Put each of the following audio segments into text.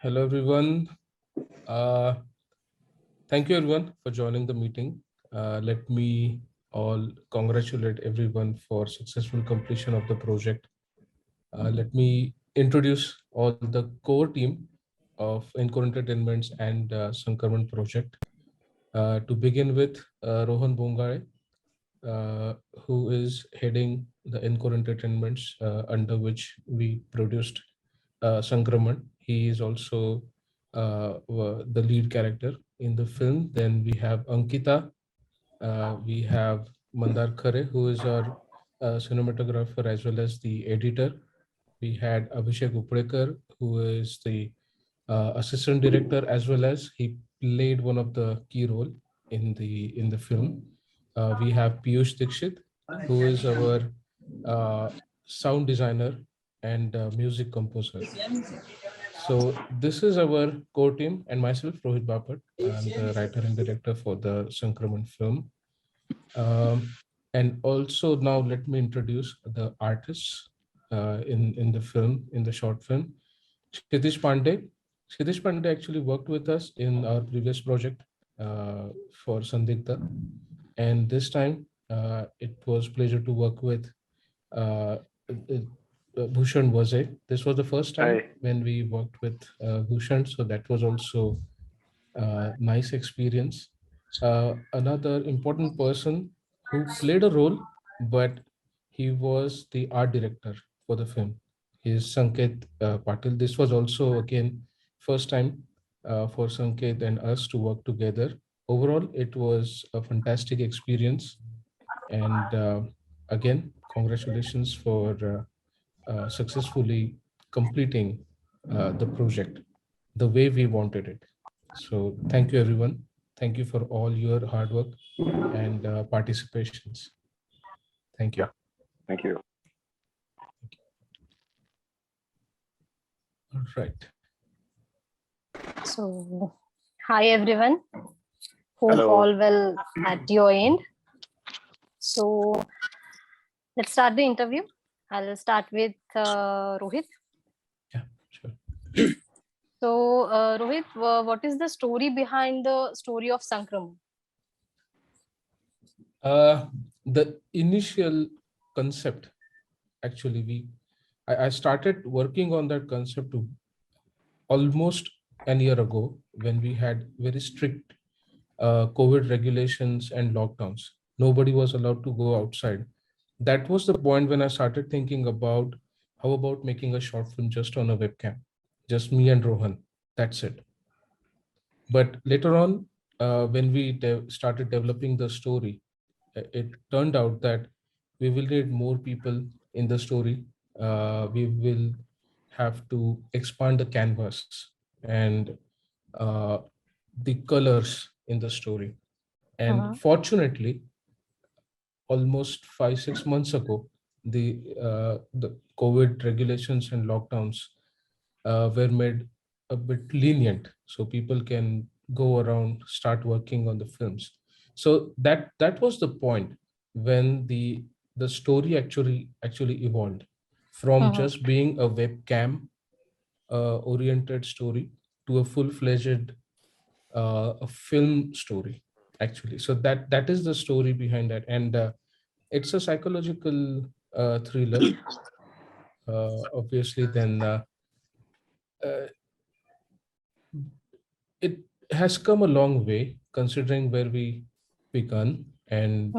Hello, everyone. Uh, Thank you, everyone, for joining the meeting. Let me all congratulate everyone for successful completion of the project. Let me introduce all the core team of Encore Entertainments and Sankraman project. To begin with, Rohan Bongare, uh, who is heading the Encore Entertainments, under which we produced Sankraman. He is also the lead character in the film. Then we have Ankita, we have Mandar Khare, who is our cinematographer as well as the editor. We had Abhishek Uprekar, who is the assistant director, as well as he played one of the key role in the film. We have Piyush Dikshit, who is our uh, sound designer and music composer. So this is our core team and myself, Rohit Bapat. I'm the writer and director for the Sankraman film. Um, and also now let me introduce the artists in the film, in the short film. Kshitish Pandey. Kshitish Pandey actually worked with us in our previous project for Sandigdha. And this time it was pleasure to work with Bhushan Waze. This was the first time Hi. when we worked with Bhushan, so that was also nice experience. Another important person who played a role, but he was the art director for the film. Is Sanket Patil. This was also again first time for Sanket and us to work together. Overall, it was a fantastic experience, and again, congratulations for successfully completing the project the way we wanted it. So thank you, everyone. Thank you for all your hard work and participations. Thank you. Yeah, thank you. All right. So, hi everyone. Hope Hello. all well at your end. So, let's start the interview. I'll start with Rohit. Yeah, sure. So, Rohit, what is the story behind the story of Sankram? The initial concept, actually, I started working on that concept almost an year ago when we had very strict COVID regulations and lockdowns. Nobody was allowed to go outside. That was the point when I started thinking about how about making a short film just on a webcam, just me and Rohan. That's it. But later on, when we started developing the story, it turned out that we will need more people in the story. We will have to expand the canvas and uh, the colors in the story. And fortunately, almost 5 6 months ago, the COVID regulations and lockdowns were made a bit lenient, so people can go around, start working on the films. So that was the point when the story actually evolved from just being a webcam oriented story to a full-fledged a film story, actually. So that is the story behind that, and it's a psychological thriller, obviously. Then uh, it has come a long way considering where we begun and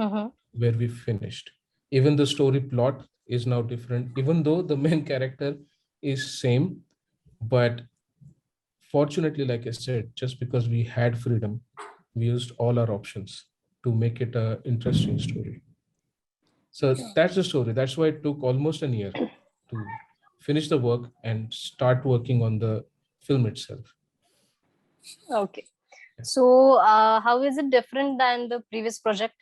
where we finished. Even the story plot is now different, even though the main character is same. But fortunately, like I said, just because we had freedom, we used all our options to make it a interesting story. So that's the story. That's why it took almost a year to finish the work and start working on the film itself. Okay. So, how is it different than the previous project?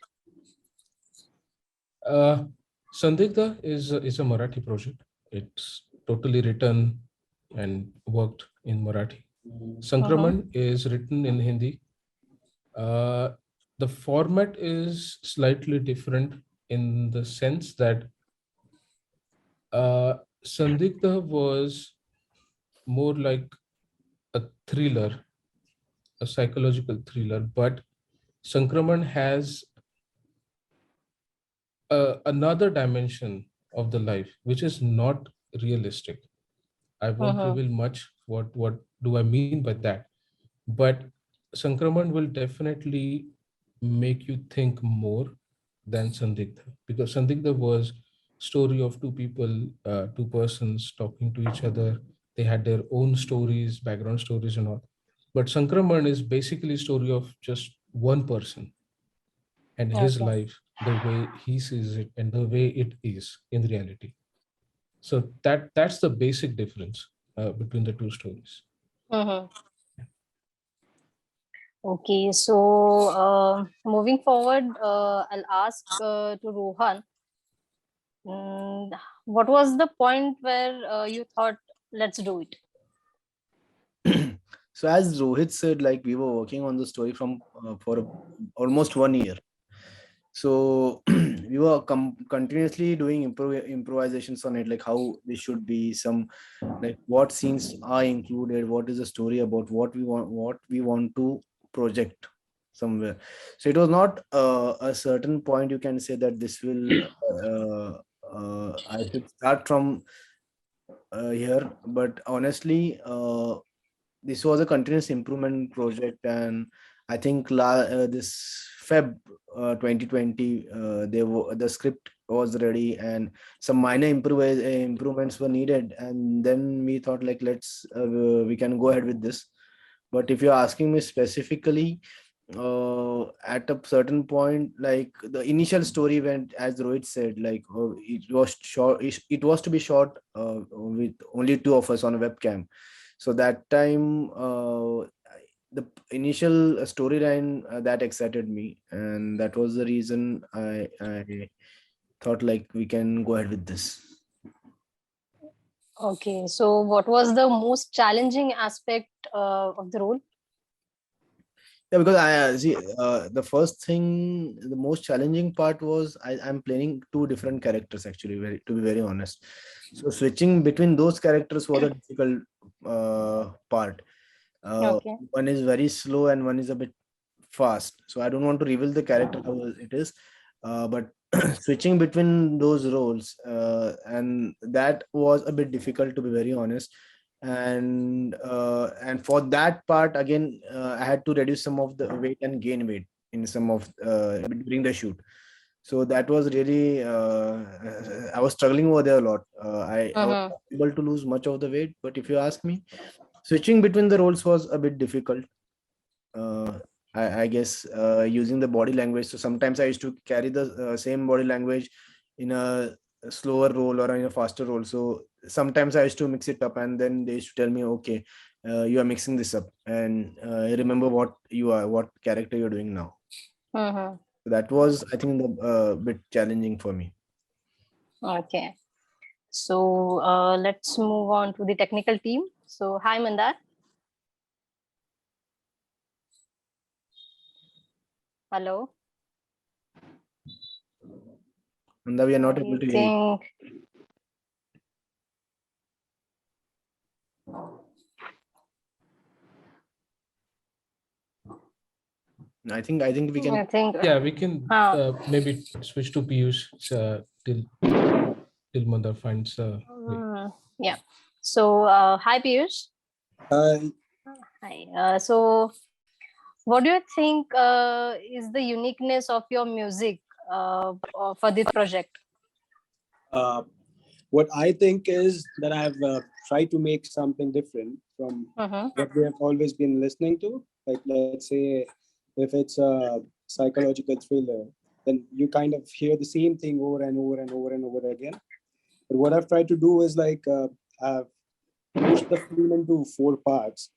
Uh, Sandigdha is a Marathi project. It's totally written and worked in Marathi. Sankraman is written in Hindi. Uh, the format is slightly different in the sense that Sandigdha was more like a thriller, a psychological thriller, but Sankraman has another dimension of the life which is not realistic. I won't Mm-hmm. reveal much. What do I mean by that? But Sankraman will definitely make you think more than Sandigdha, because Sandigdha was story of two people, two persons talking to each other. They had their own stories, background stories, and all. But Sankraman is basically story of just one person and his Okay. life, the way he sees it and the way it is in reality. So that's the basic difference between the two stories. Mm-hmm. Okay, so moving forward, I'll ask to Rohan, what was the point where you thought, let's do it? So as Rohit said, like we were working on the story from for almost 1 year. So we were continuously doing improvisations on it, like how this should be, some like what scenes are included, what is the story about, what we want to project somewhere. So it was not a certain point you can say that this will I should start from here, but honestly this was a continuous improvement project. And I think this Feb 2020 the script was ready and some minor improvements were needed, and then we thought like let's we can go ahead with this. But if you're asking me specifically, at a certain point, like the initial story went as Rohit said, like it was short, it was to be shot with only two of us on a webcam. So that time the initial storyline that excited me, and that was the reason I thought like we can go ahead with this. Okay, so what was the most challenging aspect of the role? Yeah, because I see the first thing, the most challenging part was I'm playing two different characters actually, to be very honest. So switching between those characters was a difficult part. Okay. One is very slow and one is a bit fast. So I don't want to reveal the character how it is, but switching between those roles, and that was a bit difficult to be very honest. And for that part again, I had to reduce some of the weight and gain weight in some of during the shoot. So that was really I was struggling over there a lot. I was Mm-hmm. not able to lose much of the weight, but if you ask me, switching between the roles was a bit difficult. uh, I guess using the body language. So sometimes I used to carry the same body language in a slower role or in a faster role. So sometimes I used to mix it up, and then they used to tell me, "Okay, you are mixing this up, and remember what you are, what character you're doing now." Mm-hmm. So that was, I think, the bit challenging for me. Okay. So let's move on to the technical team. So hi Mandar. Hello. And that we are not able I to hear you. think I think we can. I think Yeah, we can uh, maybe switch to Piyush till Mandar finds a way. yeah. So hi Piyush. Uh, Hi. So what do you think is the uniqueness of your music for this project? uh, what I think is that I've tried to make something different from Mm-hmm. what we have always been listening to. Like, let's say, if it's a psychological thriller, then you kind of hear the same thing over and over and over and over again. But what I've tried to do is like I've pushed the film into four parts,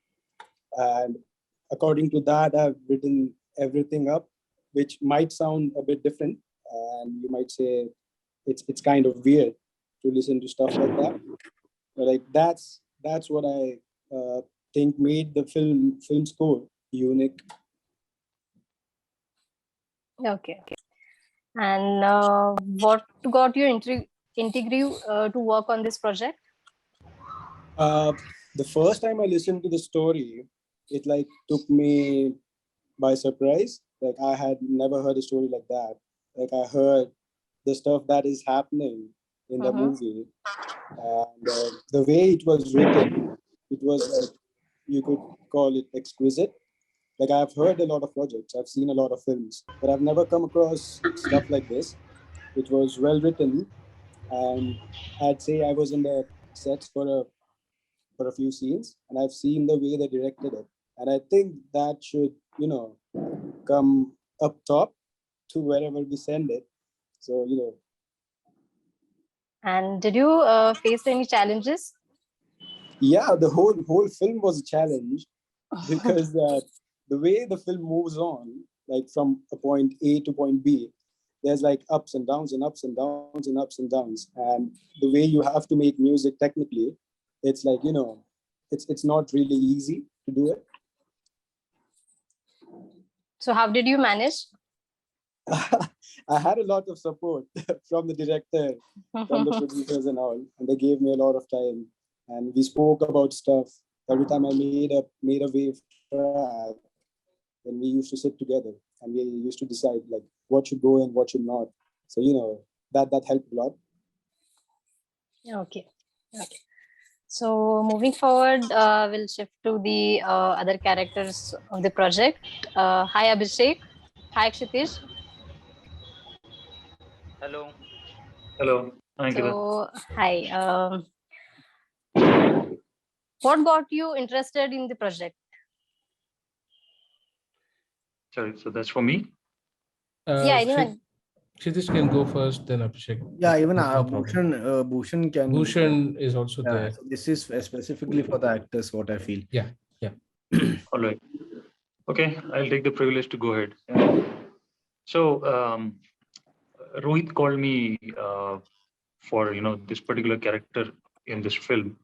and according to that, I've written everything up, which might sound a bit different, and you might say it's kind of weird to listen to stuff like that. But like that's what I think made the film score unique. Okay. And what got you interview to work on this project? Uh, the first time I listened to the story, it like took me by surprise. Like I had never heard a story like that. Like I heard the stuff that is happening in the Mm-hmm. movie, and the way it was written, it was like you could call it exquisite. Like I've heard a lot of projects, I've seen a lot of films, but I've never come across stuff like this. It was well written, and I'd say I was in the sets for a few scenes, and I've seen the way they directed it, and I think that should come up top to wherever we send it. So And did you face any challenges? yeah, the whole film was a challenge because the way the film moves on, like from a point A to point B, there's like ups and downs and ups and downs and ups and downs, and the way you have to make music technically, it's like it's not really easy to do it. So how did you manage? I had a lot of support from the director, from the producers and all, and they gave me a lot of time. And we spoke about stuff. Every time I made a wave track, then we used to sit together and we used to decide like what should go and what should not. So that helped a lot. Okay. Okay. So moving forward, we'll shift to the other characters of the project. Hi Abhishek. Hi Kshitish. Hello. Hello. Thank you. So hi. What got you interested in the project? Sorry, so that's for me? Yeah, anyone. Kshitish can go first, then Abhishek. Yeah, even No problem. Bhushan can. Bhushan is also Yeah, there. so this is specifically for the actors, what I feel. Yeah. All right. Okay, I'll take the privilege to go ahead. So Rohit called me for this particular character in this film.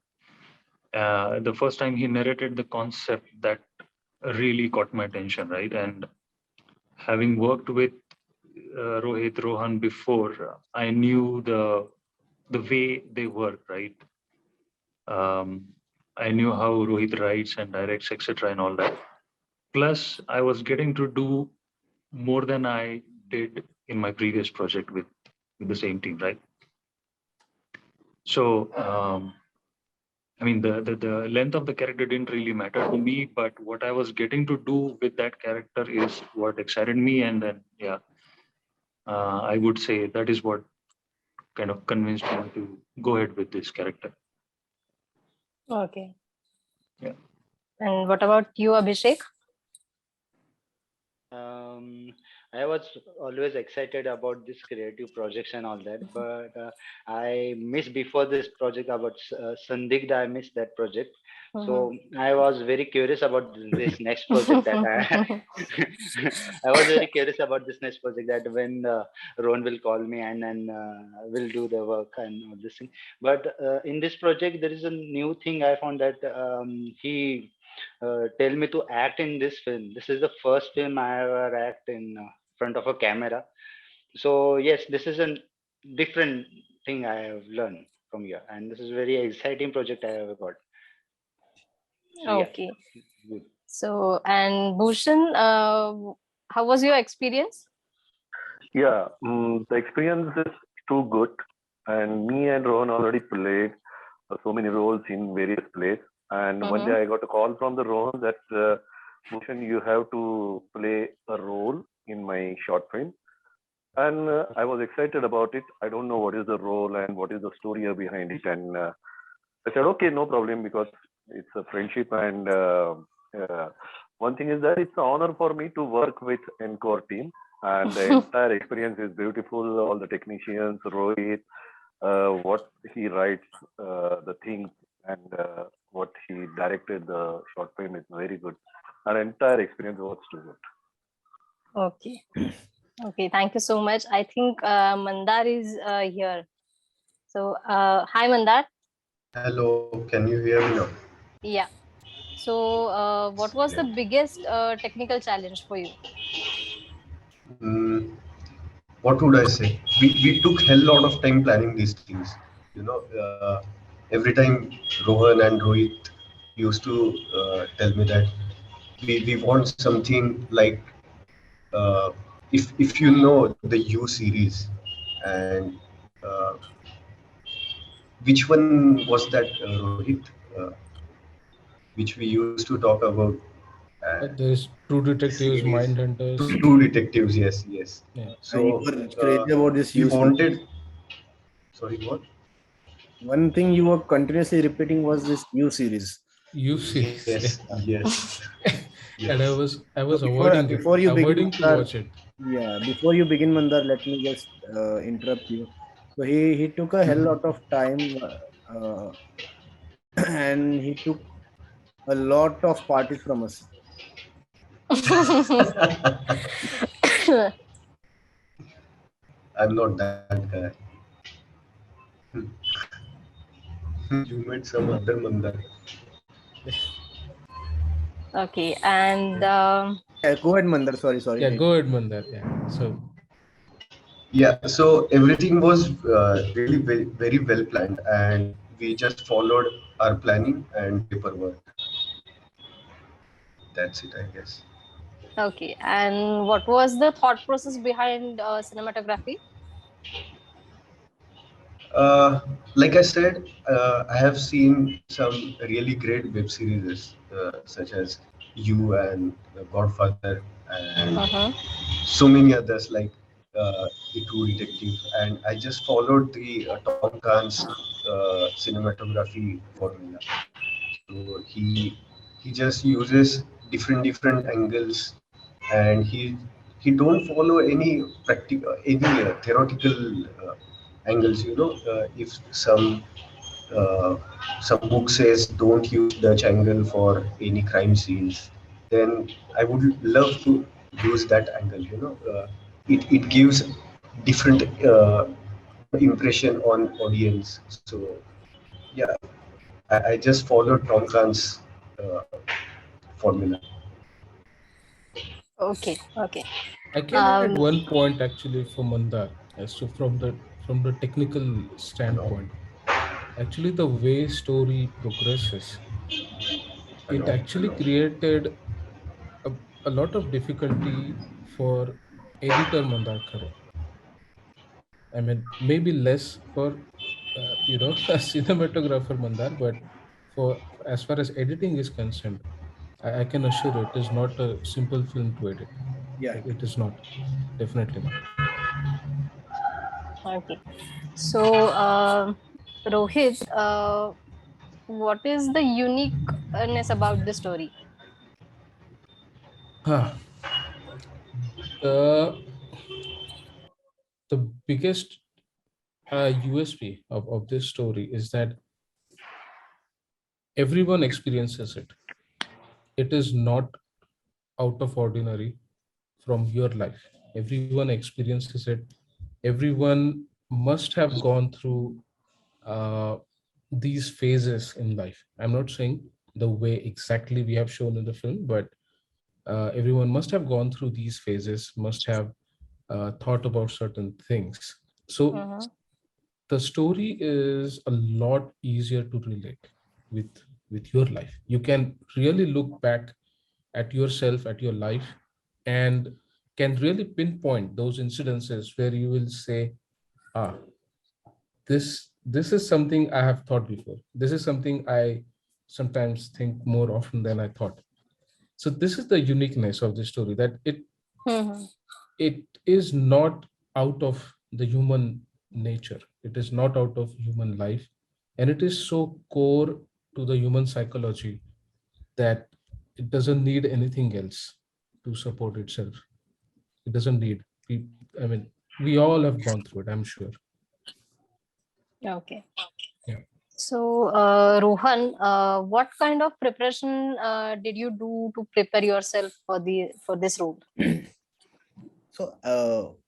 The first time he narrated the concept, that really caught my attention, right? And having worked with Rohit, Rohan before, I knew the way they work, right? I knew how Rohit writes and directs, etc., and all that. Plus, I was getting to do more than I did in my previous project with the same team, right? So, I mean, the length of the character didn't really matter to me, but what I was getting to do with that character is what excited me, and then I would say that is what kind of convinced me to go ahead with this character. Okay. Yeah. And what about you, Abhishek? I was always excited about this creative projects and all that, but I missed before this project about Sandigdha. I missed that project, so I was very curious about this next project that I was very curious about this next project, that when Ron will call me and then will do the work and all this thing. But in this project, there is a new thing I found, that he tell me to act in this film. This is the first film I ever act in front of a camera. So yes, this is a different thing I have learned from here, and this is very exciting project I ever got. So, Okay. yeah. Good. So, and Bhushan, how was your experience? Yeah, the experience is too good, and me and Rohan already played so many roles in various plays. And one day I got a call from the Rohan that Bhushan, you have to play a role in my short film. And I was excited about it. I don't know what is the role and what is the story behind it. And I said, okay, no problem, because it's a friendship. And one thing is that it's an honor for me to work with Encore team. And the entire experience is beautiful. All the technicians, Rohit, what he writes, the things, and what he directed the short film is very good. Our entire experience was too good. Okay. Okay, thank you so much. I think Mandar is here. So, hi Mandar. Hello, can you hear me now? Yeah. So, what was the biggest technical challenge for you? What would I say? We took hell lot of time planning these things. Every time Rohan and Rohit used to tell me that we want something like uh, if you know the U series, and uh, which one was that, Rohit, which we used to talk about? There's True Detectives, Series Mindhunters. True Detectives, yes, yes. Yeah. And you So were crazy about this we use. wanted, sorry, what? One thing you were continuously repeating was this U series. U series. Yes, yes, And I yes. was I So was avoiding it, before you begin, avoiding to Mandar, watch it. yeah, before you begin, Mandar, let me just interrupt you. So he took a hell lot of time, and he took a lot of parties from us. I'm not that guy. You met some other Mandar. Okay, and Yeah, go ahead, Mandar. Sorry, sorry. Yeah, go ahead, Mandar. Yeah. So Yeah, so everything was really very well planned, and we just followed our planning and paperwork. That's it, I guess. okay, and what was the thought process behind cinematography? Uh, like I said, I have seen some really great web series, such as You and Godfather, and Uh-huh. so many others like The True Detective. And I just followed the Tom Khan's cinematography formula. So he just uses different angles, and he don't follow any practical, any theoretical angles. If uh, some book says don't use Dutch angle for any crime scenes, then I would love to use that angle. It gives different impression on audience. So yeah, I just followed Tom Khan's uh, formula. Okay, okay. I can add Um, one point actually for Mandar as to from the technical Hello, standpoint. Actually, the way story progresses, it actually hello. created a, a lot of difficulty for editor Mandar Khare. I mean, maybe less for a cinematographer Mandar, but for as far as editing is concerned, I can assure you it is not a simple film to edit. Yeah. It is not, definitely not. okay. So, Rohit, what is the uniqueness about the story? Ah, the the biggest USP of this story is that everyone experiences it. It is not out of ordinary from your life. Everyone experiences it. Everyone must have gone through uh, these phases in life. I'm not saying the way exactly we have shown in the film, but everyone must have gone through these phases, must have thought about certain things. So Mm-hmm. the story is a lot easier to relate with your life. You can really look back at yourself, at your life, and can really pinpoint those incidences where you will say, ah, this is something I have thought before. This is something I sometimes think more often than I thought. So this is the uniqueness of the story, that Mm-hmm. it is not out of the human nature. It is not out of human life, and it is so core to the human psychology that it doesn't need anything else to support itself. It doesn't need I mean, we all have gone through it, I'm sure. Okay. Yeah. So, Rohan, what kind of preparation did you do to prepare yourself for this role? So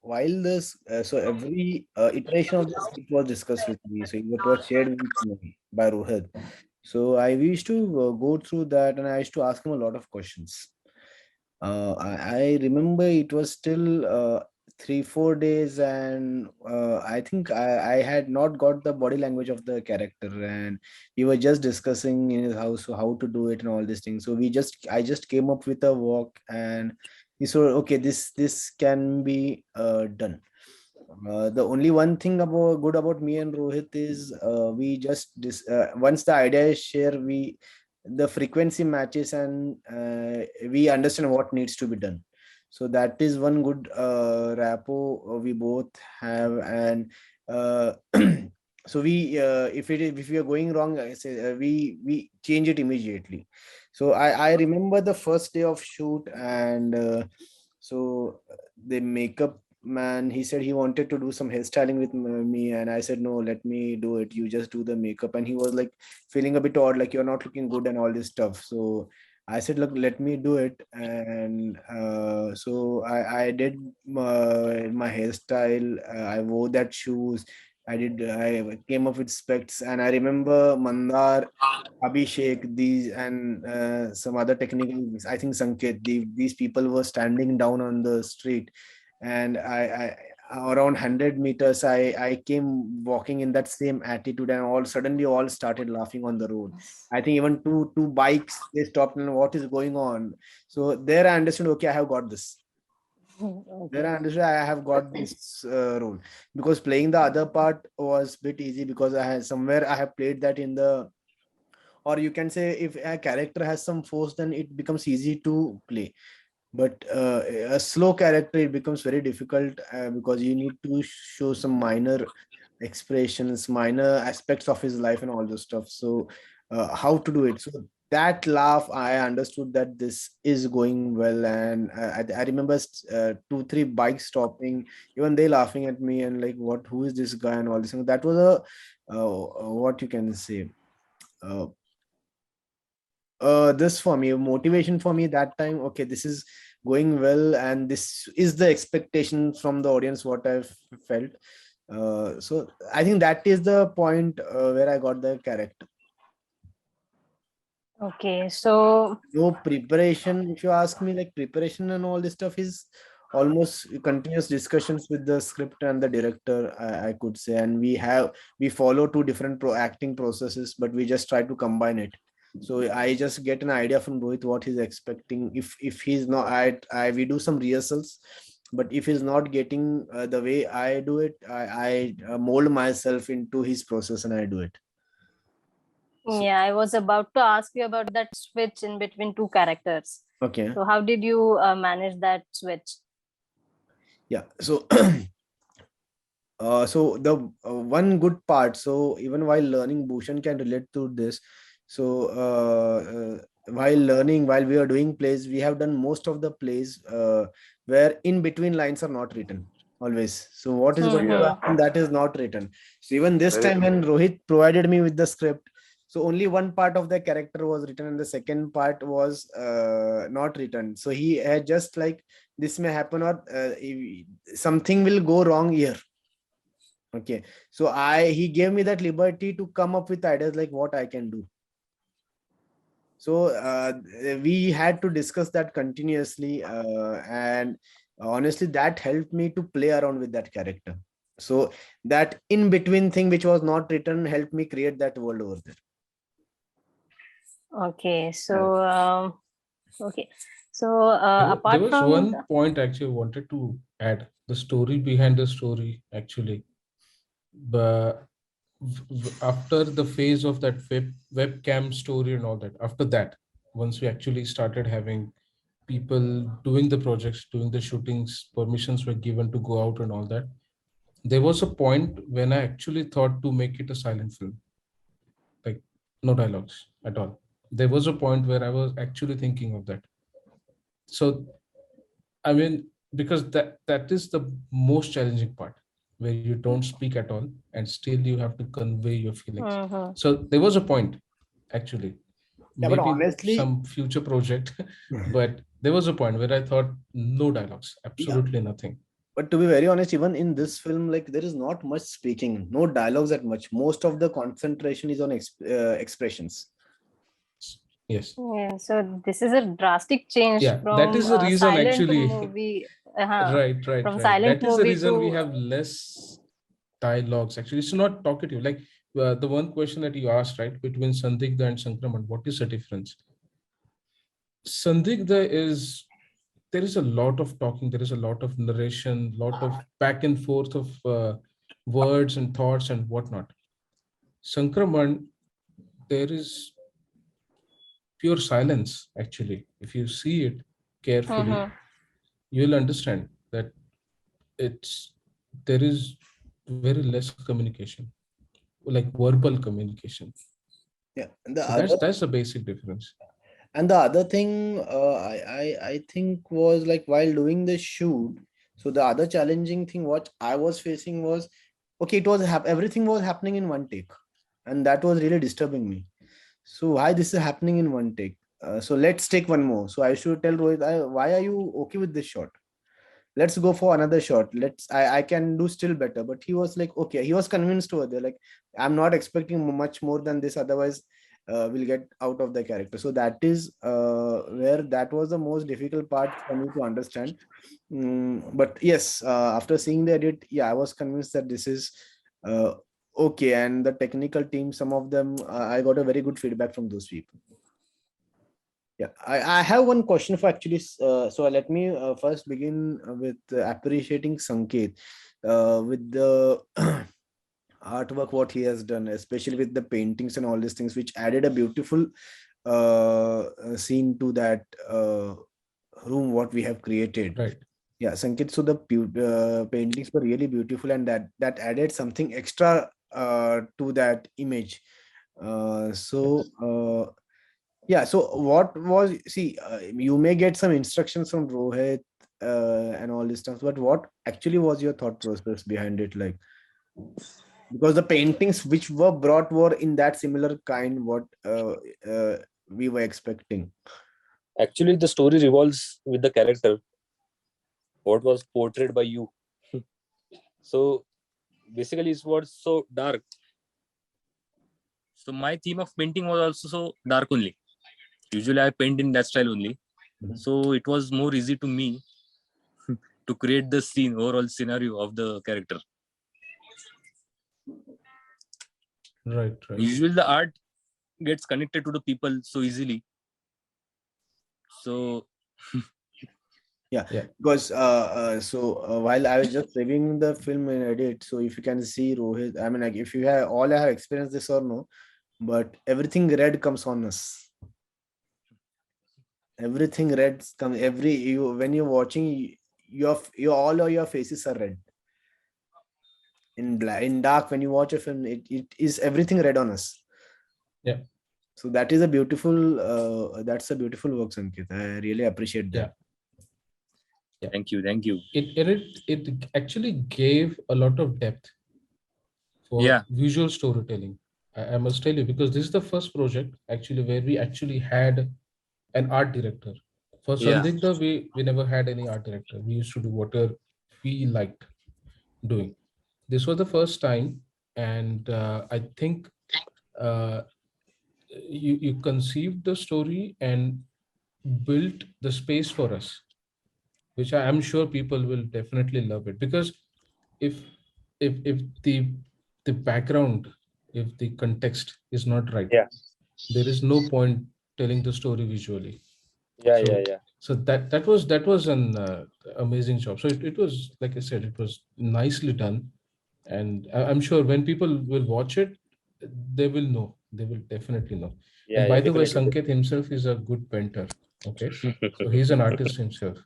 while this, so every iteration of the script was discussed with me. So it was shared with me by Rohit. So I used to go through that, and I used to ask him a lot of questions. I remember it was still 3-4 days, and I think I had not got the body language of the character, and we were just discussing in his house how to do it and all these things. So I just came up with a walk, and he said, okay, this can be done. The only one thing about good about me and Rohit is we just once the idea is shared, we the frequency matches, and we understand what needs to be done. So that is one good rapport we both have, and uh, so if we are going wrong, I say we change it immediately. So I remember the first day of shoot, and so the makeup man, he said he wanted to do some hairstyling with me, and I said no, let me do it, you just do the makeup. And he was like feeling a bit odd, like you're not looking good and all this stuff. So I said, look, let me do it. And so I did my hairstyle. I wore that shoes. I came up with specs, and I remember Mandar, Abhishek, these, and some other technical, I think Sanket, these people were standing down on the street, and around 100 meters, I came walking in that same attitude, and all suddenly all started laughing on the road. I think even two bikes, they stopped, and what is going on? So there I understood, okay, I have got this. There I understood I have got this role, because playing the other part was a bit easy, because I have played that in the, or you can say if a character has some force, then it becomes easy to play. But a slow character, it becomes very difficult, because you need to show some minor expressions, minor aspects of his life and all those stuff. So how to do it? So that laugh, I understood that this is going well. And I remember 2-3 bikes stopping, even they laughing at me, and like, what, who is this guy and all this. And that was a what you can say, uh, this for me, motivation for me that time. Okay, this is going well, and this is the expectation from the audience, what I've felt. So I think that is the point where I got the character. Okay, so No preparation, if you ask me, like preparation and all this stuff is almost continuous discussions with the script and the director, I could say. And we follow two different acting processes, but we just try to combine it. So I just get an idea from Rohit what he's expecting. If he's not, I we do some rehearsals, but if he's not getting the way I do it, I mold myself into his process and I do it. So, yeah, I was about to ask you about that switch in between two characters. okay. So how did you manage that switch? Yeah. So so the one good part, so even while learning, Bhushan can relate to this. So while we are doing plays, we have done most of the plays where in between lines are not written always. So what is going to Yeah, happen, that is not written. So even this very time true. when Rohit provided me with the script, so only one part of the character was written, and the second part was not written. So he had just like, this may happen, or something will go wrong here. Okay, so he gave me that liberty to come up with ideas like what I can do. So we had to discuss that continuously, and honestly, that helped me to play around with that character. So that in between thing which was not written helped me create that world over there. Okay, so okay, so There apart was from one point actually I wanted to add, the story behind the story actually. But after the phase of that webcam story and all that, after that, once we actually started having people doing the projects, doing the shootings, permissions were given to go out and all that, there was a point when I actually thought to make it a silent film, like no dialogues at all. There was a point where I was actually thinking of that. So I mean, because that is the most challenging part, where you don't speak at all and still you have to convey your feelings. Mhm. So there was a point, actually, Yeah, but maybe honestly, some future project, but there was a point where I thought no dialogues, yeah. absolutely nothing. But to be very honest, even in this film, like there is not much speaking, no dialogues that much. Most of the concentration is on expressions. Yes. Yeah, so this is a drastic change Yeah, that from is the a reason silent actually. movie. Right, right, from right. silent That is the movie reason we to have less dialogues. Actually, it's not talkative. Like the one question that you asked, right, between Sandigdha and Sankraman, what is the difference? Sandigdha is, there is a lot of talking, there is a lot of narration, lot of back and forth of words and thoughts and whatnot. Sankraman, there is pure silence, actually. If you see it carefully, you'll understand that it's, there is very less communication, like verbal communication. Yeah. So that's the basic difference. And the other thing I think was like while doing the shoot, so the other challenging thing what I was facing was, okay, it was everything was happening in one take, and that was really disturbing me. So why this is happening in one take? So let's take one more. So I should tell Rohit, why are you okay with this shot? Let's go for another shot. I can do still better. But he was like, okay, he was convinced over there. Like, I'm not expecting much more than this. Otherwise, we'll get out of the character. So that is where that was the most difficult part for me to understand. But yes, after seeing the edit, yeah, I was convinced that this is uh, okay. And the technical team, some of them, I got a very good feedback from those people. Yeah, I have one question for actually. So let me first begin with appreciating Sanket with the artwork what he has done, especially with the paintings and all these things, which added a beautiful scene to that room what we have created. Right. Yeah, Sanket. So the paintings were really beautiful, and that added something extra to that image. So. Yeah, so what was, see, you may get some instructions from Rohit and all this stuff, but what actually was your thought process behind it? Like, because the paintings which were brought were in that similar kind what we were expecting. Actually, the story revolves with the character, what was portrayed by you. So basically, it was so dark. So my theme of painting was also so dark only. Usually, I paint in that style only. So it was more easy to me to create the scene, overall scenario of the character. Right, right. Usually, the art gets connected to the people so easily. So yeah, because while I was just reviewing the film in edit, so if you can see Rohit, I mean, like, if you have all have experienced this or no, but everything red comes on us. Everything red come every you when you're watching, your all of your faces are red. In black, in dark, when you watch a film, it is everything red on us. Yeah. So that is a beautiful that's a beautiful work, Sanket. I really appreciate that. Yeah. Thank you. It actually gave a lot of depth for visual storytelling. I must tell you, because this is the first project actually where we actually had an art director. For Sandigdha, we never had any art director. We used to do whatever we liked doing. This was the first time, and I think uh, you conceived the story and built the space for us, which I am sure people will definitely love it. Because if if the background, if the context is not right, there is no point telling the story visually. So that was an amazing job. So it was, like I said, it was nicely done, and I'm sure when people will watch it, they will know. They will definitely know. And by the way, Sanket himself is a good painter. Okay, so he's an artist himself.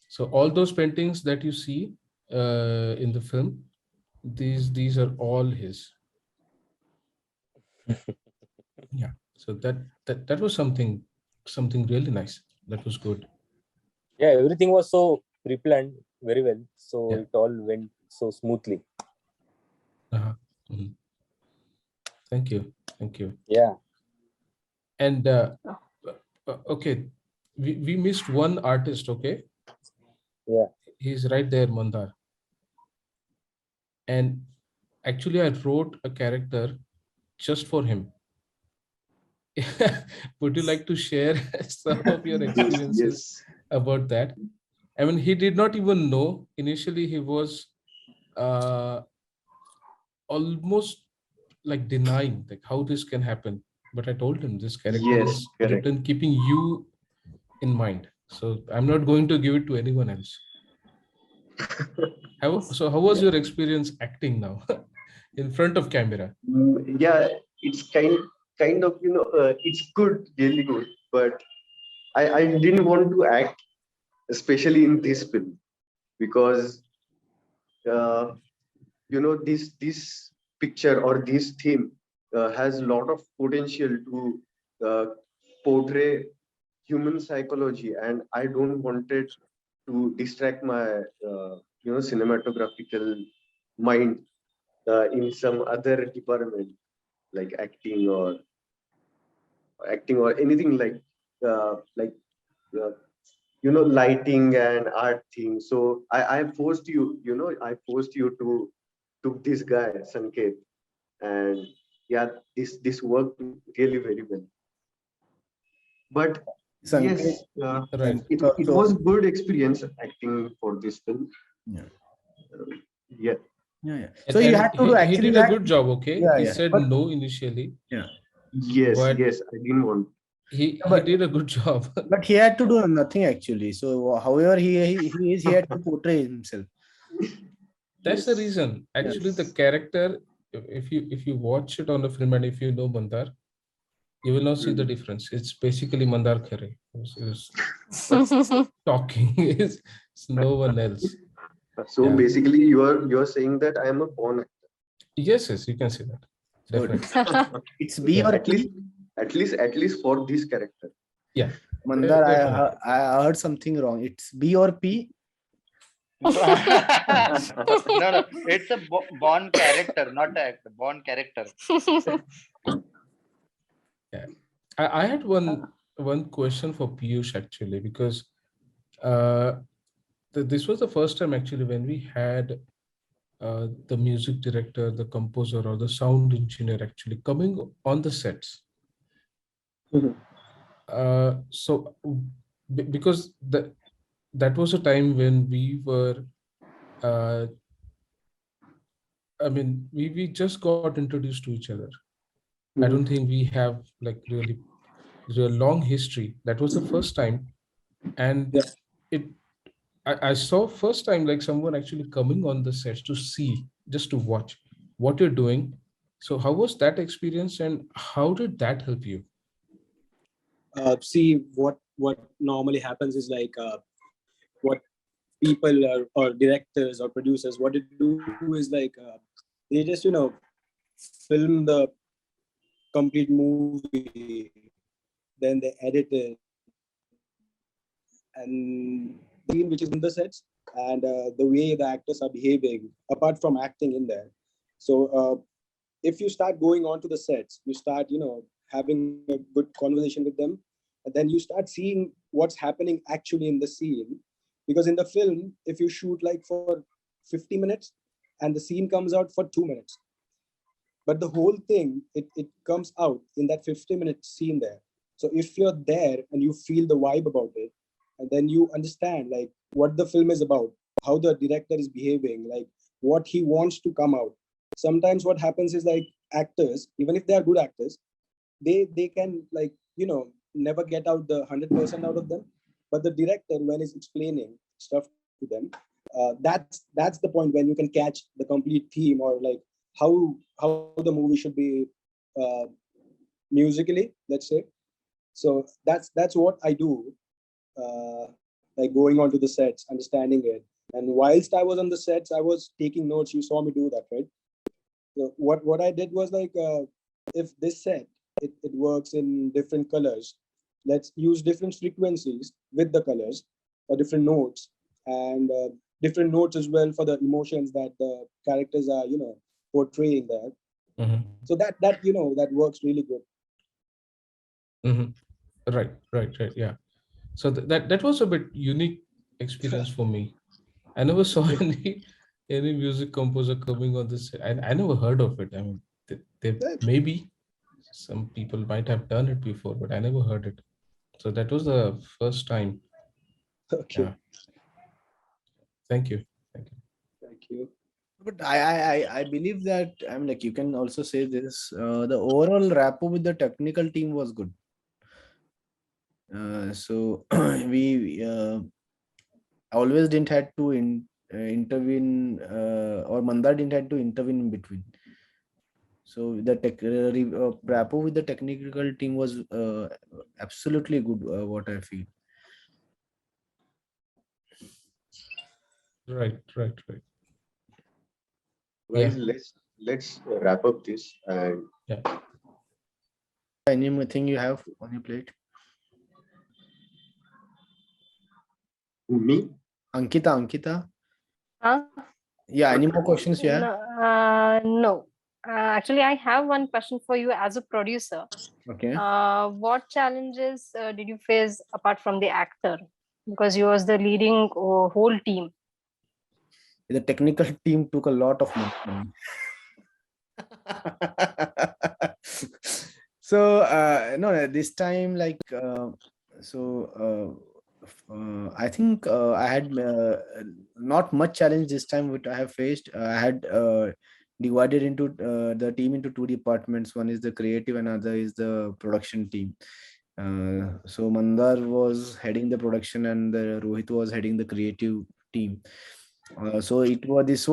So all those paintings that you see in the film, these are all his. Yeah. So that was something really nice. That was good. Yeah, everything was so pre-planned very well. So it all went so smoothly. Mm-hmm. Thank you. Yeah. And okay, we missed one artist. Okay. Yeah. He's right there, Mandar. And actually, I wrote a character just for him. Would you like to share some of your experiences about that? I mean, he did not even know. Initially, he was uh, almost like denying like how this can happen. But I told him this character Yes, is correct. written keeping you in mind. So I'm not going to give it to anyone else. How was your experience acting now in front of camera? Yeah, it's kind of it's good, really good. But I didn't want to act, especially in this film, because uh, this picture or this theme has a lot of potential to uh, portray human psychology, and I don't wanted to distract my cinematographical mind in some other department like acting or anything like uh, lighting and art thing. So I forced I forced you to took this guy Sanket, and yeah, this worked really very well. But Sanket, yes, Right. it was good experience acting for this film. yeah. Yeah. Yeah, yeah. And, So you and had to do he actually did a that. good job, okay? Yeah, He yeah. said But no initially, yeah, Yes, but yes, I didn't want. he but did a good job. but he had to do nothing actually. So however he had to portray himself. That's the Yes. reason. Yeah. Actually, the character, if you watch it on the film and if you know Mandar, you will not see the Mhm. difference. It's basically Mandar Khare who's talking. It's no one else. So Yeah. basically, you're saying that I am a born actor. Yes, you can see that. So Definitely. it's B Yeah. or At least, P. at least for this character. Yeah. Mandar, Definitely. I heard something wrong. It's B or P. No, it's a born character, not an actor. Born character. Yeah. I had one question for Piyush actually, because uh, this was the first time actually when we had the music director, the composer, or the sound engineer actually coming on the sets. Mhm. So because that was a time when we were, uh, I mean, we just got introduced to each other. I don't Mhm. think we have like really real long history. That was the first time, and Yeah. it I saw first time like someone actually coming on the sets to see, just to watch what you're doing. So how was that experience, and how did that help you? See what normally happens is like what people or directors or producers, what they do is like they just film the complete movie, then they edit it, and the scene which is on the sets, and the way the actors are behaving apart from acting in there. So if you start going on to the sets, you start having a good conversation with them, and then you start seeing what's happening actually in the scene. Because in the film, if you shoot like for 50 minutes and the scene comes out for 2 minutes, but the whole thing, it comes out in that 50-minute scene there. So if you're there and you feel the vibe about it, and then you understand like what the film is about, how the director is behaving, like what he wants to come out. Sometimes what happens is like actors, even if they are good actors, they can like never get out the 100% out of them. But the director, when he's explaining stuff to them, that's the point when you can catch the complete theme, or like how the movie should be uh, musically, let's say. So that's what I do, like going onto the sets, understanding it. And whilst I was on the sets, I was taking notes. You saw me do that, right? So what I did was like, if this set it works in different colors, let's use different frequencies with the colors, or different notes, and different notes as well for the emotions that the characters are portraying there. Mhm. So that works really good. Mhm. Right. Yeah. So that was a bit unique experience for me. I never saw any music composer coming on this. I never heard of it. I mean, they maybe some people might have done it before, but I never heard it. So that was the first time. Okay. Yeah. Thank you. Thank you. But I believe that I'm like, you can also say this. The overall rapport with the technical team was good. So we always didn't had to intervene, or Mandar didn't had to intervene in between. So the rapport with the technical team was absolutely good. What I feel. Right. Guys, Yeah. let's wrap up this. And Yeah. Anything you have on your plate? me, Ankita. Huh? Yeah, any more questions you have? No. Actually, I have one question for you as a producer. Okay. What challenges did you face apart from the actor? Because you was the leading whole team. The technical team took a lot of money from me. So no, this time, like I think I had not much challenge this time which I have faced. I had divided into the team into two departments. One is the creative, and another is the production team. So Mandar was heading the production, and Rohit was heading the creative team. So this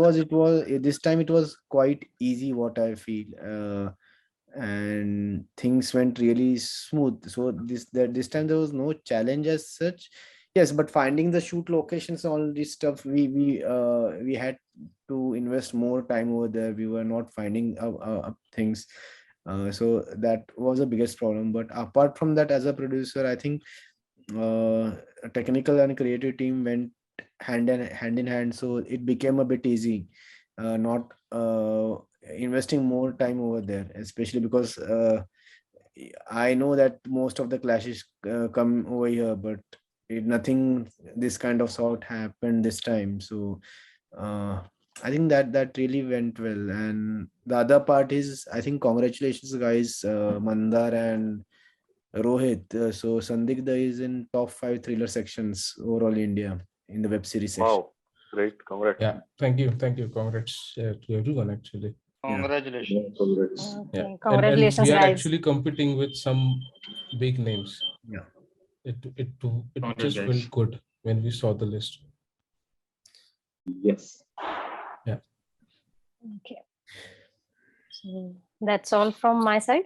time it was quite easy, what I feel. And things went really smooth. So this time there was no challenge as such. Yes, but finding the shoot locations, all this stuff, we had to invest more time over there. We were not finding things. So that was the biggest problem. But apart from that, as a producer, I think a technical and creative team went hand in hand, so it became a bit easy, not investing more time over there, especially because I know that most of the clashes come over here, but nothing this kind of sort happened this time. So uh, I think that really went well. And the other part is, I think, congratulations guys, Mandar and Rohit. So Sandigdha is in top 5 thriller sections overall in India in the web series section. Wow, great, congrats. Yeah. Thank you. Congrats to everyone actually. Congratulations. congrats. Yeah. Okay. Congratulations, and we are guys. actually competing with some big names. Yeah. It Congrats, just guys. felt good when we saw the list. Yes. Yeah. Okay. So that's all from my side.